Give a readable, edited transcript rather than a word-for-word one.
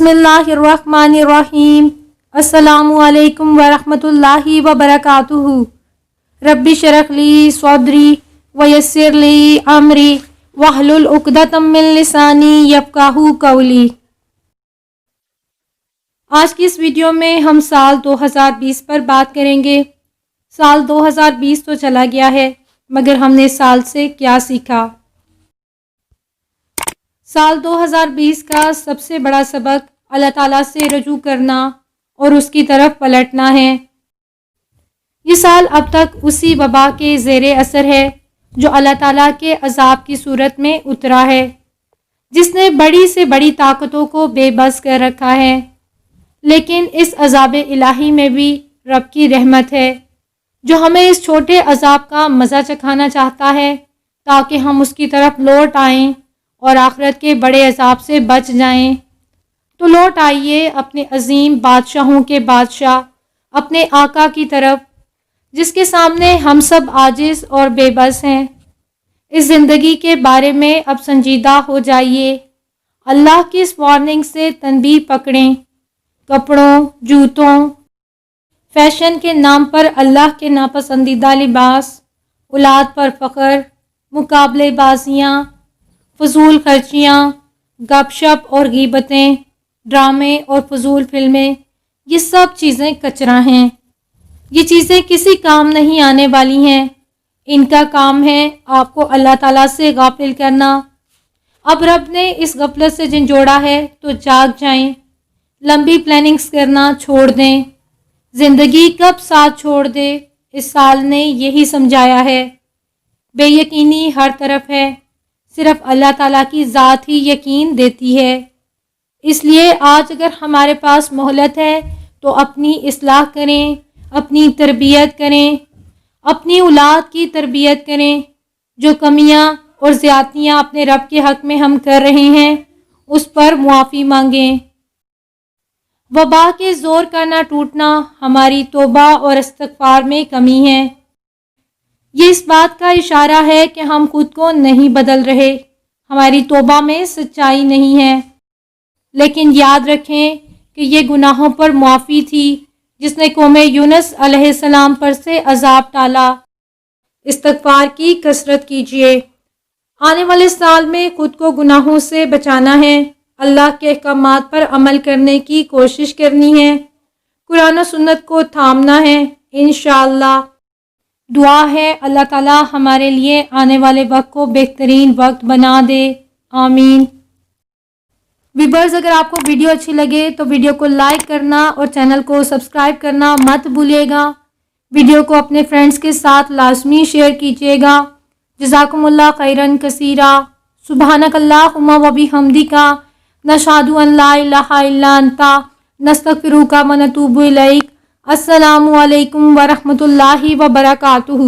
बिस्मिल्लाहिर्रहमानिर्रहीम। अस्सलामु अलैकुम वरहमतुल्लाहि वबरकातुहू। रब्बि शरह ली सदरी वयस्सिर ली अमरी वहलुल उक़दतम मिन लिसानी यफ़क़हू क़ौली। आज की इस वीडियो में हम साल 2020 पर बात करेंगे। साल 2020 तो चला गया है, मगर हमने इस साल से क्या सीखा। साल 2020 का सबसे बड़ा सबक अल्लाह ताला से रजू करना और उसकी तरफ पलटना है। ये साल अब तक उसी वबा के ज़ेरे असर है जो अल्लाह ताला के अज़ाब की सूरत में उतरा है, जिसने बड़ी से बड़ी ताकतों को बेबस कर रखा है। लेकिन इस अज़ाब इलाही में भी रब की रहमत है, जो हमें इस छोटे अज़ाब का मज़ा चखाना चाहता है ताकि हम उसकी तरफ लौट आएं और आखिरत के बड़े अज़ाब से बच जाएं। तो लौट आइए अपने अजीम बादशाहों के बादशाह, अपने आका की तरफ, जिसके सामने हम सब आजिज़ और बेबस हैं। इस ज़िंदगी के बारे में अब संजीदा हो जाइए। अल्लाह की इस वार्निंग से तनबीह पकड़ें। कपड़ों, जूतों, फैशन के नाम पर अल्लाह के नापसंदीदा लिबास, औलाद पर फ़ख्र, मुकाबलेबाजियाँ, फजूल खर्चियाँ, गपशप और गीबतें, ड्रामे और फजूल फिल्में, ये सब चीज़ें कचरा हैं। ये चीज़ें किसी काम नहीं आने वाली हैं। इनका काम है आपको अल्लाह ताला से गाफिल करना। अब रब ने इस गफलत से झंझोड़ा है तो जाग जाएं। लंबी प्लानिंग्स करना छोड़ दें। ज़िंदगी कब साथ छोड़ दे, इस साल ने यही समझाया है। बेयकीनी हर तरफ है, सिर्फ अल्लाह ताला की ज़ात ही यकीन देती है। इसलिए आज अगर हमारे पास मोहलत है तो अपनी इस्लाह करें, अपनी तरबियत करें, अपनी औलाद की तरबियत करें। जो कमियां और ज़्यादतियां अपने रब के हक़ में हम कर रहे हैं, उस पर मुआफ़ी मांगें। वबा के ज़ोर का ना टूटना हमारी तौबा और इस्तिग़फ़ार में कमी है। ये इस बात का इशारा है कि हम खुद को नहीं बदल रहे, हमारी तौबा में सच्चाई नहीं है। लेकिन याद रखें कि ये गुनाहों पर मुआफ़ी थी जिसने कौमे यूनुस अलैहिस्सलाम पर से अज़ाब टाला। इस्तिग़फ़ार की कसरत कीजिए। आने वाले साल में खुद को गुनाहों से बचाना है, अल्लाह के अहकामात पर अमल करने की कोशिश करनी है, कुरान और सुन्नत को थामना है। इंशाअल्लाह दुआ है अल्लाह ताला हमारे लिए आने वाले वक्त को बेहतरीन वक्त बना दे। आमीन। व्यूअर्स, अगर आपको वीडियो अच्छी लगे तो वीडियो को लाइक करना और चैनल को सब्सक्राइब करना मत भूलिएगा। वीडियो को अपने फ्रेंड्स के साथ लाजमी शेयर कीजिएगा। जज़ाकुमुल्लाह खैरन कसीरा। सुबहानकल्लाहुम्मा व बिहम्दिका नशहदु अन ला इलाहा इल्ला अंता नस्तगफिरुका व नतूबु इलैक। अस्सलामु अलैकुम व रहमतुल्लाहि व बरकातुहू।